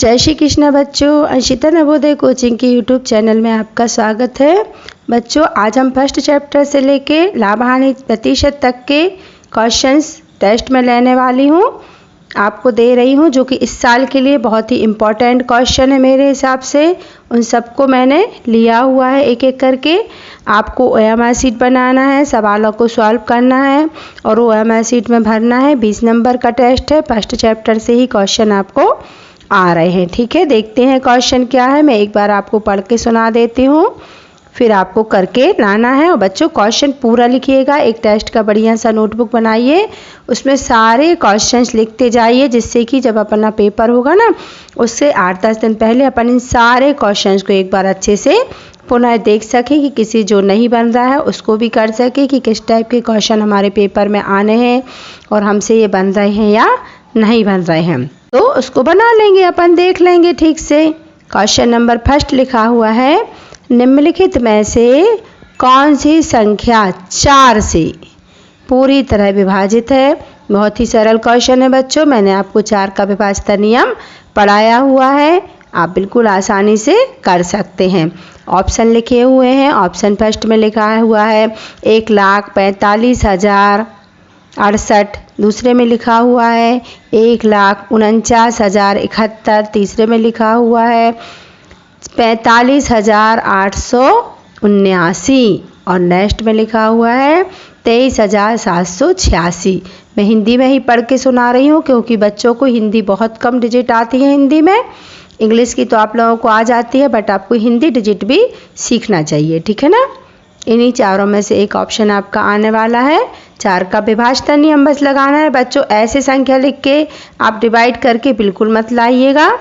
जय श्री कृष्ण बच्चों, अंशिता नवोदय कोचिंग के यूट्यूब चैनल में आपका स्वागत है। बच्चों, आज हम फर्स्ट चैप्टर से लेके लाभ हानि प्रतिशत तक के क्वेश्चंस टेस्ट में लेने वाली हूँ, आपको दे रही हूँ, जो कि इस साल के लिए बहुत ही इम्पोर्टेंट क्वेश्चन है मेरे हिसाब से। उन सबको मैंने लिया हुआ है एक एक करके। आपको OMR शीट बनाना है, सवालों को सॉल्व करना है और OMR शीट में भरना है। 20 नंबर का टेस्ट है, फर्स्ट चैप्टर से ही क्वेश्चन आपको आ रहे हैं। ठीक है, देखते हैं क्वेश्चन क्या है। मैं एक बार आपको पढ़ के सुना देती हूँ, फिर आपको करके लाना है। और बच्चों, क्वेश्चन पूरा लिखिएगा। एक टेस्ट का बढ़िया सा नोटबुक बनाइए, उसमें सारे क्वेश्चंस लिखते जाइए, जिससे कि जब अपना पेपर होगा ना, उससे 8-10 दिन पहले अपन इन सारे क्वेश्चंस को एक बार अच्छे से पुनः देख सकें, कि किसी जो नहीं बन रहा है उसको भी कर सके कि किस टाइप के क्वेश्चन हमारे पेपर में आने हैं और हमसे ये बन रहे हैं या नहीं बन रहे हैं, तो उसको बना लेंगे अपन, देख लेंगे ठीक से। क्वेश्चन नंबर फर्स्ट लिखा हुआ है, निम्नलिखित में से कौन सी संख्या 4 से पूरी तरह विभाजित है। बहुत ही सरल क्वेश्चन है बच्चों, मैंने आपको 4 का विभाजन नियम पढ़ाया हुआ है, आप बिल्कुल आसानी से कर सकते हैं। ऑप्शन लिखे हुए हैं। ऑप्शन फर्स्ट में लिखा हुआ है 1,45,068। दूसरे में लिखा हुआ है 1,49,071। तीसरे में लिखा हुआ है 45,879 और नेक्स्ट में लिखा हुआ है 23,786। मैं हिंदी में ही पढ़ के सुना रही हूँ, क्योंकि बच्चों को हिंदी बहुत कम डिजिट आती है हिंदी में। इंग्लिश की तो आप लोगों को आ जाती है, बट आपको हिंदी डिजिट भी सीखना चाहिए, ठीक है ना। इन्हीं चारों में से एक ऑप्शन आपका आने वाला है। 4 का विभाजन नियम बस लगाना है बच्चों। ऐसे संख्या लिख के आप डिवाइड करके बिल्कुल मत लाइएगा।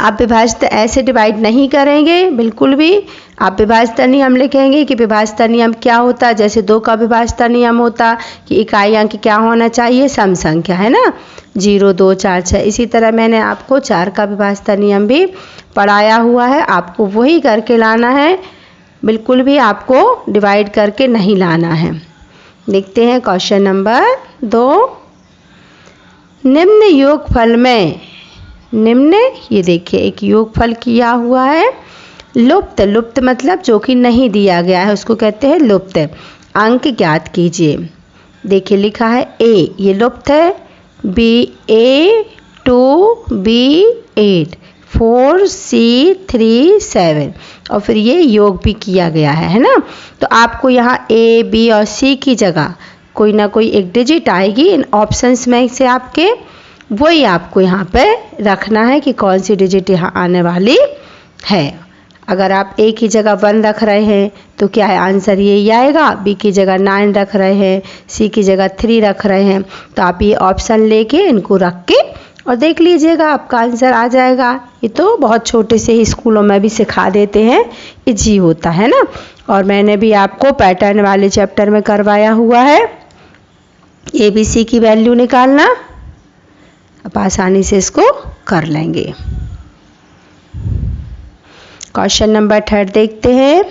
आप विभाजन ऐसे डिवाइड नहीं करेंगे बिल्कुल भी। आप विभाजन नियम लिखेंगे कि विभाजन नियम क्या होता है। जैसे 2 का विभाजन नियम होता कि इकाई अंक क्या होना चाहिए, सम संख्या, है ना, 0, 2, 4, 6। इसी तरह मैंने आपको 4 का विभाजन नियम भी पढ़ाया हुआ है, आपको वही करके लाना है, बिल्कुल भी आपको डिवाइड करके नहीं लाना है। देखते हैं क्वेश्चन नंबर 2। निम्न योगफल में, निम्न, ये देखिए एक योगफल किया हुआ है। लुप्त, लुप्त मतलब जो कि नहीं दिया गया है उसको कहते हैं लुप्त। अंक ज्ञात कीजिए। देखिए लिखा है A, ये लुप्त है, B A 2 B 8 4 C 3 7 और फिर ये योग भी किया गया है ना। तो आपको यहाँ A B और C की जगह कोई ना कोई एक डिजिट आएगी इन ऑप्शंस में से आपके, वही आपको यहाँ पे रखना है कि कौन सी डिजिट यहाँ आने वाली है। अगर आप A की जगह 1 रख रहे हैं तो क्या है, आंसर यही आएगा। B की जगह 9 रख रहे हैं, C की जगह 3 रख रहे हैं, तो आप ये ऑप्शन लेके इनको रख के और देख लीजिएगा, आपका आंसर आ जाएगा। ये तो बहुत छोटे से ही स्कूलों में भी सिखा देते हैं, इजी होता है ना। और मैंने भी आपको पैटर्न वाले चैप्टर में करवाया हुआ है, ABC की वैल्यू निकालना। आप आसानी से इसको कर लेंगे। क्वेश्चन नंबर 3 देखते हैं।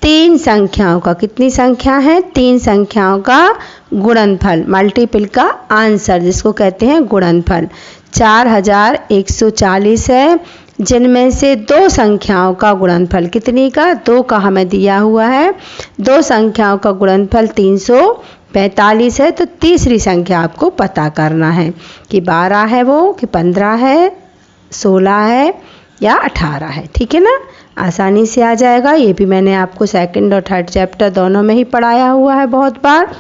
3 संख्याओं का, कितनी संख्या है, 3 संख्याओं का गुणनफल, मल्टीपल का आंसर, जिसको कहते हैं गुणनफल, 4140 है, जिनमें से 2 संख्याओं का गुणनफल, कितनी का, 2 का हमें दिया हुआ है। 2 संख्याओं का गुणनफल 345 है। तो तीसरी संख्या आपको पता करना है कि 12 है वो, कि 15 है, 16 है या 18 है, ठीक है ना। आसानी से आ जाएगा। ये भी मैंने आपको सेकंड और थर्ड चैप्टर दोनों में ही पढ़ाया हुआ है बहुत बार,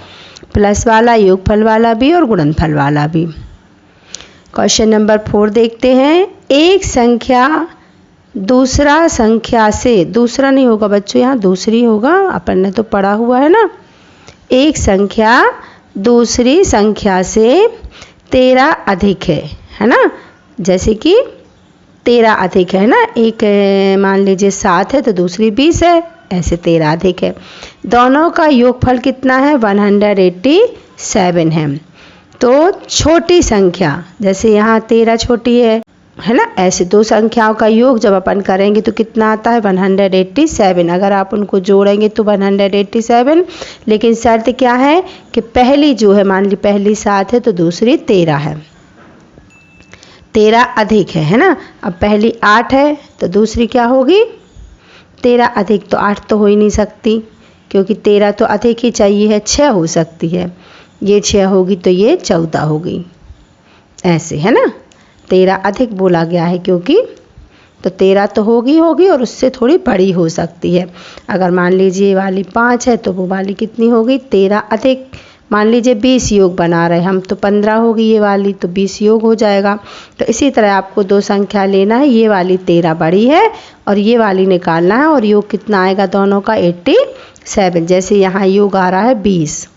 प्लस वाला, योगफल वाला भी और गुणनफल वाला भी। क्वेश्चन नंबर 4 देखते हैं। एक संख्या दूसरा संख्या से, दूसरा नहीं होगा बच्चों, यहाँ दूसरी होगा, अपन ने तो पढ़ा हुआ है ना। एक संख्या दूसरी संख्या से 13 अधिक है ना। जैसे कि 13 अधिक है ना, एक मान लीजिए 7 है तो दूसरी 20 है, ऐसे 13 अधिक है। दोनों का योगफल कितना है, 187 है। तो छोटी संख्या, जैसे यहाँ 13 छोटी है ना, ऐसे 2 संख्याओं का योग जब अपन करेंगे तो कितना आता है, 187। अगर आप उनको जोड़ेंगे तो 187, लेकिन शर्त क्या है कि पहली जो है, मान ली पहली 7 है तो दूसरी 13 है। 13 अधिक है ना। अब पहली 8 है तो दूसरी क्या होगी 13 अधिक, तो 8 तो हो ही नहीं सकती क्योंकि 13 तो अधिक ही चाहिए है, 6 हो सकती है, ये 6 होगी तो ये 14 होगी, ऐसे है ना। 13 अधिक बोला गया है क्योंकि तो 13 तो होगी और उससे थोड़ी बड़ी हो सकती है। अगर मान लीजिए ये वाली 5 है तो वो वाली कितनी होगी 13 अधिक, मान लीजिए 20 योग बना रहे हम तो 15 होगी ये वाली, तो 20 योग हो जाएगा। तो इसी तरह आपको दो संख्या लेना है, ये वाली 13 बड़ी है और ये वाली निकालना है, और योग कितना आएगा दोनों का 87। जैसे यहाँ योग आ रहा है 20।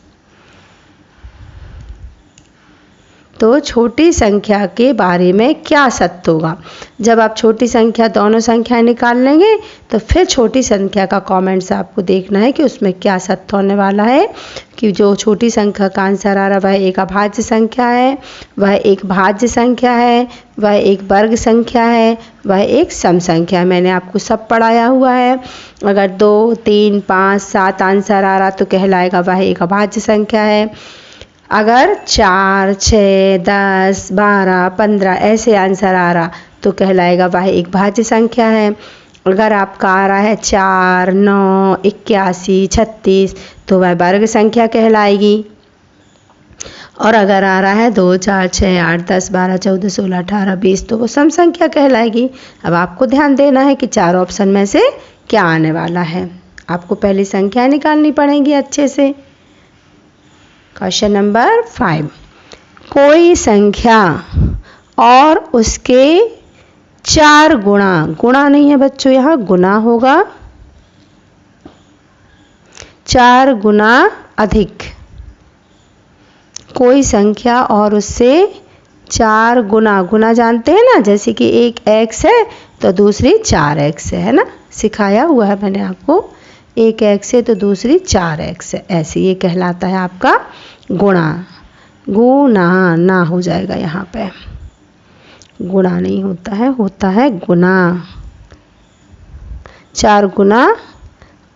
तो छोटी संख्या के बारे में क्या सत्य होगा। जब आप छोटी संख्या दोनों संख्याएं निकाल लेंगे तो फिर छोटी संख्या का कमेंट्स आपको देखना है कि उसमें क्या सत्य होने वाला है, कि जो छोटी संख्या का आंसर आ रहा है वह एक अभाज्य संख्या है, वह एक भाज्य संख्या है, वह एक वर्ग संख्या है, वह एक सम संख्या है। मैंने आपको सब पढ़ाया हुआ है। अगर 2, 3, 5, 7 आंसर आ रहा तो कहलाएगा वह एक अभाज्य संख्या है। अगर 4, 6, 10, 12, 15 ऐसे आंसर आ रहा तो कहलाएगा वह एक भाज्य संख्या है। अगर आपका आ रहा है 4, 9, 81, 36 तो वह वर्ग संख्या कहलाएगी। और अगर आ रहा है 2, 4, 6, 8, 10, 12, 14, 16, 18, 20 तो वो सम संख्या कहलाएगी। अब आपको ध्यान देना है कि 4 ऑप्शन में से क्या आने वाला है। आपको पहली संख्या निकालनी पड़ेगी अच्छे से। क्वेश्चन नंबर 5, कोई संख्या और उसके 4 गुणा, गुणा नहीं है बच्चों यहाँ गुना होगा, 4 गुना अधिक। कोई संख्या और उससे 4 गुना, गुना जानते हैं ना, जैसे कि एक x है तो दूसरी 4x है ना, सिखाया हुआ है मैंने आपको। एक x है तो दूसरी 4x है, ऐसे ये कहलाता है आपका गुणा। गुना ना हो जाएगा यहाँ पे, गुणा नहीं होता है, होता है गुना। 4 गुना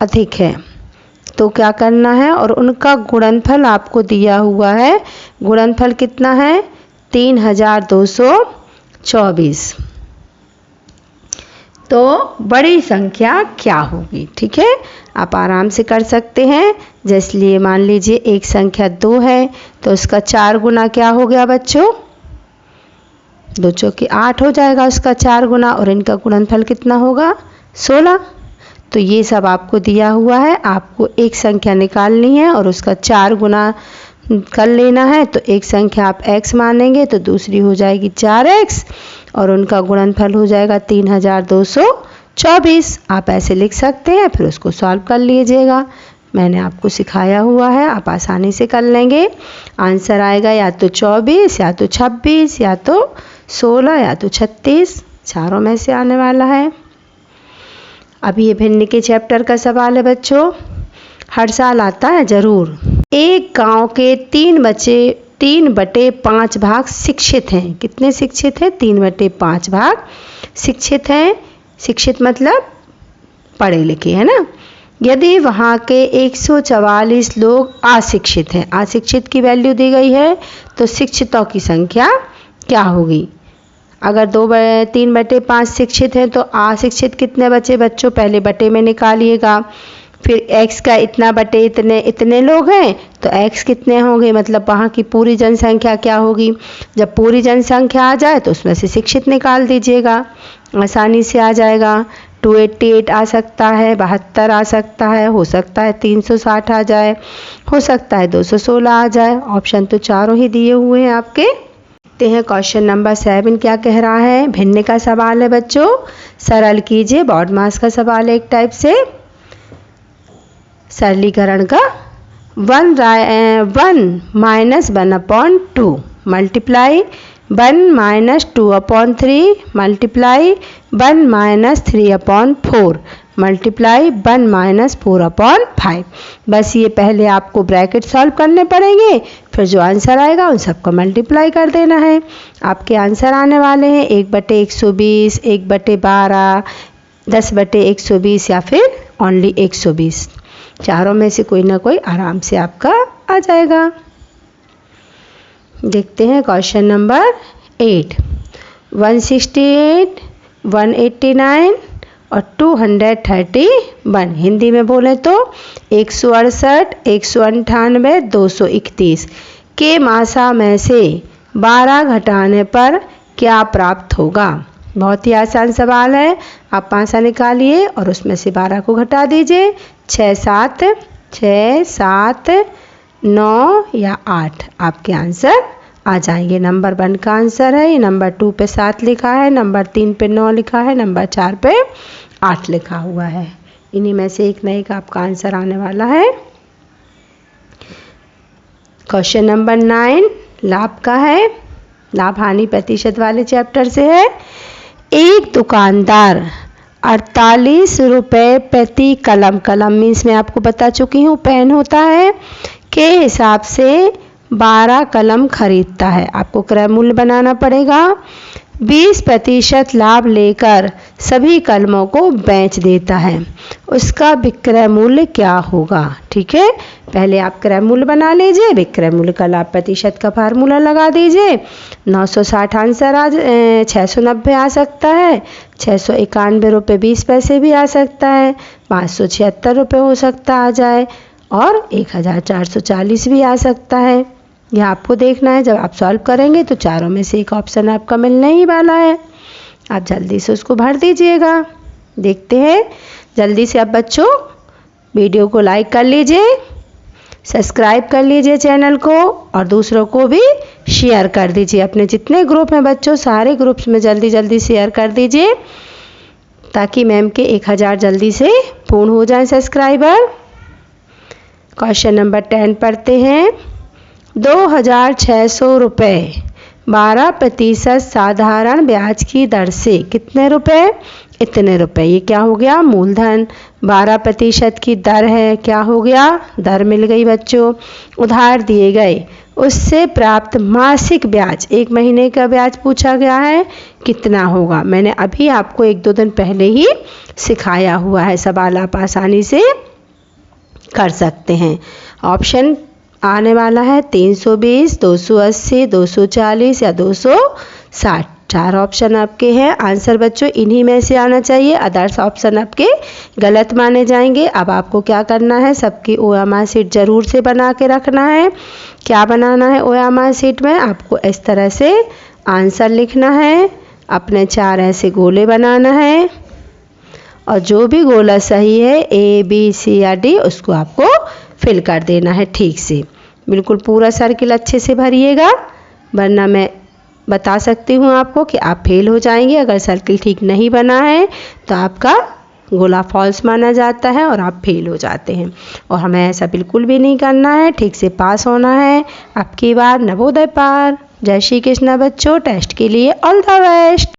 अधिक है तो क्या करना है, और उनका गुणनफल आपको दिया हुआ है। गुणनफल कितना है 3224। तो बड़ी संख्या क्या होगी, ठीक है, आप आराम से कर सकते हैं। जैसे मान लीजिए एक संख्या 2 है तो उसका 4 गुना क्या हो गया बच्चों, 2 चौके 8 हो जाएगा उसका 4 गुना, और इनका गुणनफल कितना होगा 16। तो ये सब आपको दिया हुआ है, आपको एक संख्या निकालनी है और उसका 4 गुना कर लेना है। तो एक संख्या आप x मानेंगे तो दूसरी हो जाएगी 4x और उनका गुणनफल हो जाएगा 3224। आप ऐसे लिख सकते हैं, फिर उसको सॉल्व कर लीजिएगा। मैंने आपको सिखाया हुआ है, आप आसानी से कर लेंगे। आंसर आएगा या तो 24 या तो 26 या तो 16 या तो 36, चारों में से आने वाला है। अब ये भिन्न के चैप्टर का सवाल है बच्चों, हर साल आता है ज़रूर। एक गांव के 3/5 भाग शिक्षित हैं। कितने शिक्षित हैं 3/5 भाग शिक्षित हैं। शिक्षित मतलब पढ़े लिखे है ना। यदि वहाँ के 144 लोग अशिक्षित हैं, अशिक्षित की वैल्यू दी गई है तो शिक्षितों की संख्या क्या होगी। अगर 3/5 शिक्षित हैं तो अशिक्षित कितने बचे बच्चों, पहले बटे में निकालिएगा। फिर x का इतना बटे इतने लोग हैं तो x कितने होंगे, मतलब वहाँ की पूरी जनसंख्या क्या होगी। जब पूरी जनसंख्या आ जाए तो उसमें से शिक्षित निकाल दीजिएगा, आसानी से आ जाएगा। 288 आ सकता है, 72 आ सकता है, हो सकता है 360 आ जाए, हो सकता है 216 आ जाए। ऑप्शन तो चारों ही दिए हुए हैं आपके। देखते हैं क्वेश्चन नंबर 7 क्या कह रहा है। भिन्न का सवाल है बच्चों, सरल कीजिए। बोर्ड मास का सवाल है एक टाइप से। सरलीकरण का 1 -1/2 मल्टीप्लाई 1 - 2/3 मल्टीप्लाई 1 - 3/4 मल्टीप्लाई 1 - 4/5। बस ये पहले आपको ब्रैकेट सॉल्व करने पड़ेंगे, फिर जो आंसर आएगा उन सबको मल्टीप्लाई कर देना है। आपके आंसर आने वाले हैं 1/120, 1/12, 10/120 या फिर ओनली 120। चारों में से कोई ना कोई आराम से आपका आ जाएगा। देखते हैं क्वेश्चन नंबर 8। 168, 189 और 231। हिंदी में बोले तो 168, 198, 231 के मासा में से 12 घटाने पर क्या प्राप्त होगा। बहुत ही आसान सवाल है। आप पासा निकालिए और उसमें से 12 को घटा दीजिए। 6 7, 6 7, 9 या 8 आपके आंसर आ जाएंगे। नंबर 1 का आंसर है ये। नंबर 2 पे 7 लिखा है, नंबर 3 पे 9 लिखा है, नंबर 4 पे 8 लिखा हुआ है। इन्हीं में से एक नए का आपका आंसर आने वाला है। क्वेश्चन नंबर 9 लाभ का है। लाभ हानि प्रतिशत वाले चैप्टर से है। एक दुकानदार 48 रुपये प्रति कलम, कलम मीन्स मैं आपको बता चुकी हूँ पेन होता है, के हिसाब से 12 कलम खरीदता है। आपको क्रय मूल्य बनाना पड़ेगा। 20% लाभ लेकर सभी कलमों को बेच देता है, उसका विक्रय मूल्य क्या होगा। ठीक है, पहले आप क्रय मूल्य बना लीजिए, विक्रय मूल्य का लाभ प्रतिशत का फार्मूला लगा दीजिए। 960 आंसर 690 आ सकता है, 691 रुपये 20 पैसे भी आ सकता है, 576 रुपये हो सकता आ जाए और 1440 भी आ सकता है। यह आपको देखना है। जब आप सॉल्व करेंगे तो चारों में से एक ऑप्शन आपका मिलने ही वाला है। आप जल्दी से उसको भर दीजिएगा। देखते हैं जल्दी से। अब बच्चों वीडियो को लाइक कर लीजिए, सब्सक्राइब कर लीजिए चैनल को और दूसरों को भी शेयर कर दीजिए। अपने जितने ग्रुप हैं बच्चों सारे ग्रुप्स में जल्दी जल्दी शेयर कर दीजिए ताकि मैम के 1000 जल्दी से पूर्ण हो जाए सब्सक्राइबर। क्वेश्चन नंबर 10 पढ़ते हैं। 2600 रुपये 12% साधारण ब्याज की दर से कितने रुपए, इतने रुपए। ये क्या हो गया, मूलधन। 12% की दर है, क्या हो गया, दर मिल गई बच्चों। उधार दिए गए, उससे प्राप्त मासिक ब्याज, 1 महीने का ब्याज पूछा गया है, कितना होगा। मैंने अभी आपको 1-2 दिन पहले ही सिखाया हुआ है। सवाल आप आसानी से कर सकते हैं। ऑप्शन आने वाला है 320, 280, 240 या 260। 4 ऑप्शन आपके हैं। आंसर बच्चों इन्हीं में से आना चाहिए, अदर्स ऑप्शन आपके गलत माने जाएंगे। अब आपको क्या करना है, सबकी OMR शीट जरूर से बना के रखना है। क्या बनाना है OMR शीट में, आपको इस तरह से आंसर लिखना है, अपने 4 ऐसे गोले बनाना है और जो भी गोला सही है A, B, C या D उसको आपको फिल कर देना है ठीक से। बिल्कुल पूरा सर्किल अच्छे से भरिएगा, वरना मैं बता सकती हूँ आपको कि आप फेल हो जाएंगे। अगर सर्किल ठीक नहीं बना है तो आपका गोला फॉल्स माना जाता है और आप फेल हो जाते हैं। और हमें ऐसा बिल्कुल भी नहीं करना है, ठीक से पास होना है। आपकी बार नवोदय पार। जय श्री कृष्ण बच्चों। टेस्ट के लिए ऑल द बेस्ट।